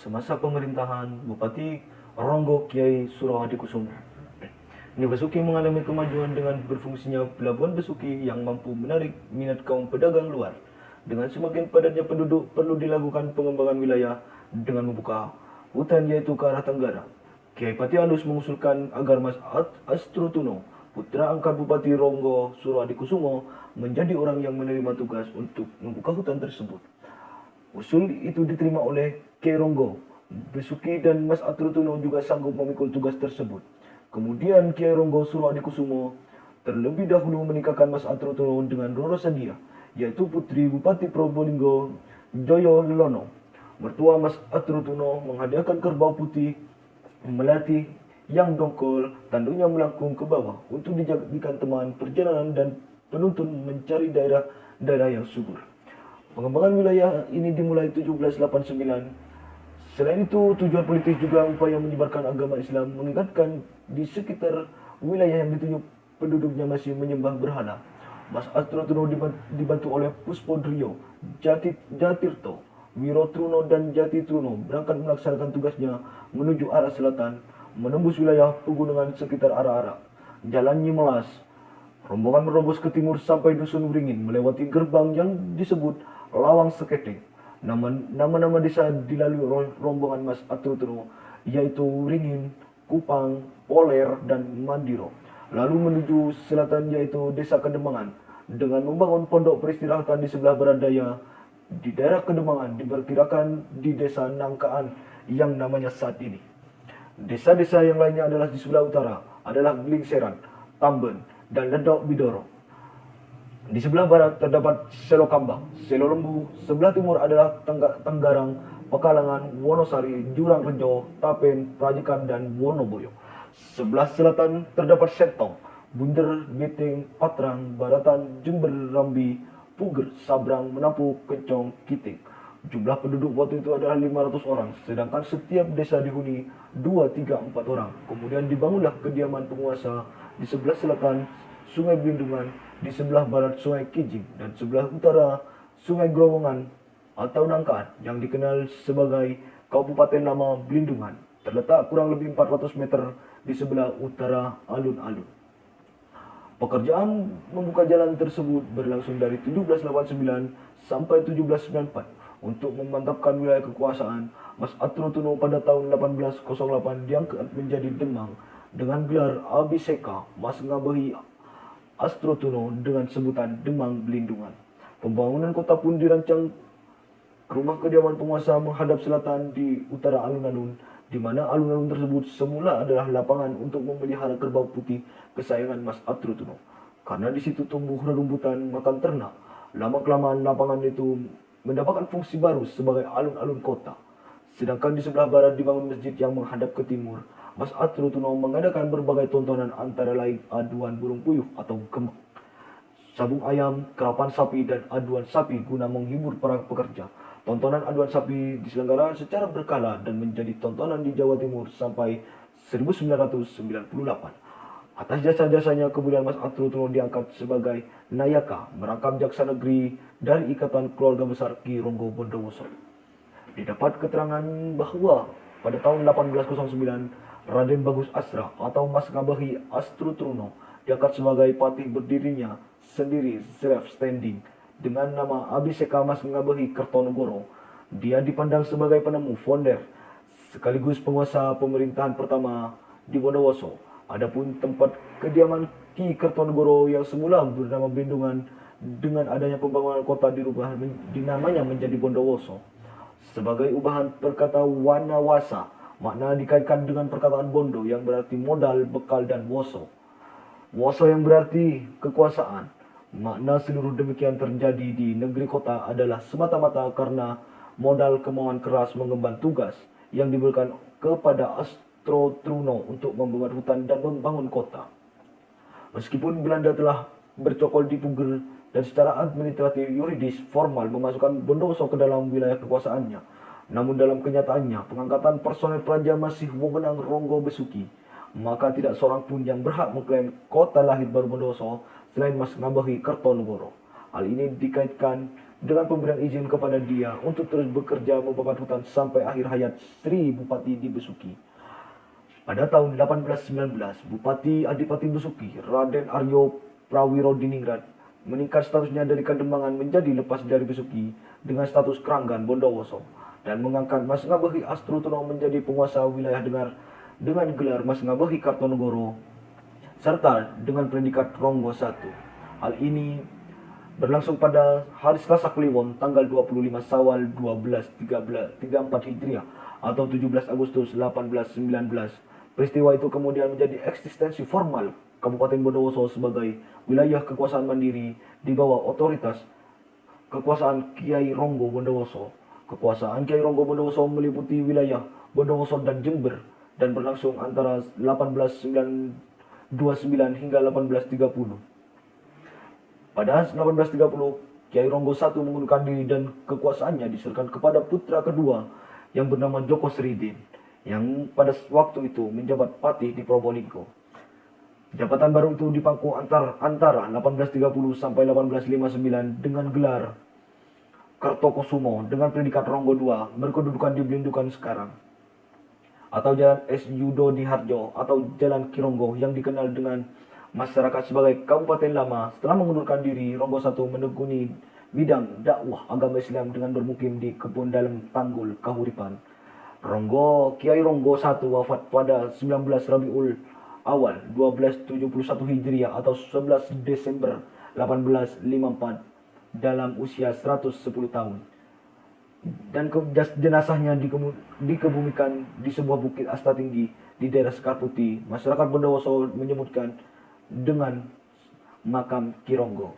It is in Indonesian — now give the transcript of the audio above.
semasa pemerintahan Bupati Ronggo Kiai Surohadikusumo. Ini Besuki mengalami kemajuan dengan berfungsinya pelabuhan Besuki yang mampu menarik minat kaum pedagang luar. Dengan semakin padatnya penduduk, perlu dilakukan pengembangan wilayah dengan membuka hutan yaitu ke arah tenggara. Kiai Pati Alus mengusulkan agar Mas Astrutuno, putra angkat Bupati Ronggo Surohadikusumo, menjadi orang yang menerima tugas untuk membuka hutan tersebut. Usul itu diterima oleh Kiai Ronggo Besuki dan Mas Astrutuno juga sanggup memikul tugas tersebut. Kemudian Kiai Ronggo Surohadikusumo terlebih dahulu menikahkan Mas Astrutuno dengan Roro Sadia, yaitu putri Bupati Probolinggo Joyo Lono. Mertua Mas Astrutuno menghadiahkan kerbau putih melati yang dongkol, tanduknya melengkung ke bawah untuk dijadikan teman perjalanan dan penuntun mencari daerah-daerah yang subur. Pengembangan wilayah ini dimulai 1789. Selain itu, tujuan politik juga upaya menyebarkan agama Islam, mengingatkan di sekitar wilayah yang ditunjuk penduduknya masih menyembah berhala. Mas Astrutuno dibantu oleh Puspodrio, Jatirto, Wirotruno dan Jatitruno berangkat melaksanakan tugasnya menuju arah selatan, menembus wilayah pegunungan sekitar Ara-Ara. Jalan Nyimelas, rombongan menerobos ke timur sampai Dusun Wringin, melewati gerbang yang disebut Lawang Seketeng. Nama-nama desa dilalui rombongan Mas Astrutuno, yaitu Wringin, Kupang, Poler, dan Mandiro. Lalu menuju selatan yaitu Desa Kedemangan, dengan membangun pondok peristirahatan di sebelah barat daya. Di daerah Kedemangan diperkirakan di Desa Nangkaan yang namanya saat ini. Desa-desa yang lainnya adalah di sebelah utara, adalah Glingseran, Tamben, dan Ledok Bidoro. Di sebelah barat terdapat Selo Kambang, Selo Lembu. Sebelah timur adalah Tenggarang, Pekalangan, Wonosari, Jurang Rejo, Tapen, Prajikan, dan Wonoboyo. Sebelah selatan terdapat Sentong, Bunder, Giting, Patrang, Baratan, Jember, Rambi, Puger, Sabrang, Menapu, Kencong, Kiting. Jumlah penduduk waktu itu adalah 500 orang, sedangkan setiap desa dihuni 2, 3, 4 orang. Kemudian dibangunlah kediaman penguasa di sebelah selatan Sungai Blindungan, di sebelah barat Sungai Kijing, dan sebelah utara Sungai Growongan atau Nangkaan yang dikenal sebagai Kabupaten Lama Blindungan, terletak kurang lebih 400 meter di sebelah utara alun-alun. Pekerjaan membuka jalan tersebut berlangsung dari 1789 sampai 1794 untuk memantapkan wilayah kekuasaan. Mas Astrutuno pada tahun 1808 diangkat menjadi Demang dengan gelar Abiseka Mas Ngabehi Astrutuno dengan sebutan Demang Blindungan. Pembangunan kota pun dirancang. Rumah kediaman penguasa menghadap selatan di utara alun-alun, di mana alun-alun tersebut semula adalah lapangan untuk memelihara kerbau putih kesayangan Mas Astrutuno. Karena di situ tumbuh rerumputan makan ternak, lama-kelamaan lapangan itu mendapatkan fungsi baru sebagai alun-alun kota. Sedangkan di sebelah barat dibangun masjid yang menghadap ke timur. Mas Astrutuno mengadakan berbagai tontonan antara lain aduan burung puyuh atau kembang, sabung ayam, kerapan sapi, dan aduan sapi guna menghibur para pekerja. Tontonan aduan sapi diselenggarakan secara berkala dan menjadi tontonan di Jawa Timur sampai 1998. Atas jasa-jasanya kemudian Mas Astrutuno diangkat sebagai Nayaka, merangkap jaksa negeri dari Ikatan Keluarga Besar Ki Ronggo Bondowoso. Didapat keterangan bahwa pada tahun 1809 Raden Bagus Asra atau Mas Ngabehi Astrutuno diangkat sebagai patih berdirinya sendiri self-standing dengan nama Abiseka Mas Ngabehi Kertonegoro. Dia dipandang sebagai penemu founder sekaligus penguasa pemerintahan pertama di Bondowoso. Adapun tempat kediaman Ki Kertonegoro yang semula bernama Blindungan, dengan adanya pembangunan kota dirubah dinamanya menjadi Bondowoso. Sebagai ubahan perkata Wanawasa, makna dikaitkan dengan perkataan Bondo yang berarti modal, bekal, dan woso. Woso yang berarti kekuasaan. Makna seluruh demikian terjadi di negeri kota adalah semata-mata karena modal kemauan keras mengemban tugas yang diberikan kepada Astrutuno untuk membuat hutan dan membangun kota. Meskipun Belanda telah bercokol di Puger dan secara administratif yuridis formal memasukkan Bondowoso ke dalam wilayah kekuasaannya, namun dalam kenyataannya pengangkatan personel praja masih wewenang Ronggo Besuki. Maka tidak seorang pun yang berhak mengklaim kota lahir baru Bondowoso selain Mas Ngabehi Kertonegoro. Hal ini dikaitkan dengan pemberian izin kepada dia untuk terus bekerja membabat hutan sampai akhir hayat Sri Bupati di Besuki. Pada tahun 1819, Bupati Adipati Besuki, Raden Aryo Prawiro Diningrat, meningkat statusnya dari Kadembangan menjadi lepas dari Besuki dengan status Keranggan Bondowoso dan mengangkat Mas Ngabehi Astrutono menjadi penguasa wilayah dengan gelar Mas Ngabehi Kartonegoro serta dengan predikat Ronggo I. Hal ini berlangsung pada hari Selasa Kliwon tanggal 25 Syawal 1234 Hijriah atau 17 Agustus 1819. Peristiwa itu kemudian menjadi eksistensi formal Kabupaten Bondowoso sebagai wilayah kekuasaan mandiri di bawah otoritas kekuasaan Kiai Ronggo Bondowoso. Kekuasaan Kiai Ronggo Bondowoso meliputi wilayah Bondowoso dan Jember dan berlangsung antara 1829 hingga 1830. Pada 1830, Kiai Ronggo I mengundurkan diri dan kekuasaannya diserahkan kepada putra kedua yang bernama Joko Sridin, yang pada waktu itu menjabat patih di Probolinggo. Jabatan baru itu dipangku antara 1830 sampai 1859 dengan gelar Kertokosumo dengan predikat Ronggo II berkedudukan di Blindukan sekarang, atau Jalan S. Yudo di Harjo atau Jalan Kironggo yang dikenal dengan masyarakat sebagai Kabupaten Lama. Setelah mengundurkan diri, Ronggo I menekuni bidang dakwah agama Islam dengan bermukim di Kebun Dalam Tanggul, Kahuripan. Kiai Ronggo I wafat pada 19 Rabiul Awal 1271 Hijriah atau 11 Desember 1854 dalam usia 110 tahun. Dan jenazahnya dikebumikan di sebuah bukit asta tinggi di daerah Sekar Putih. Masyarakat Bondowoso menyebutkan dengan makam Ki Ronggo.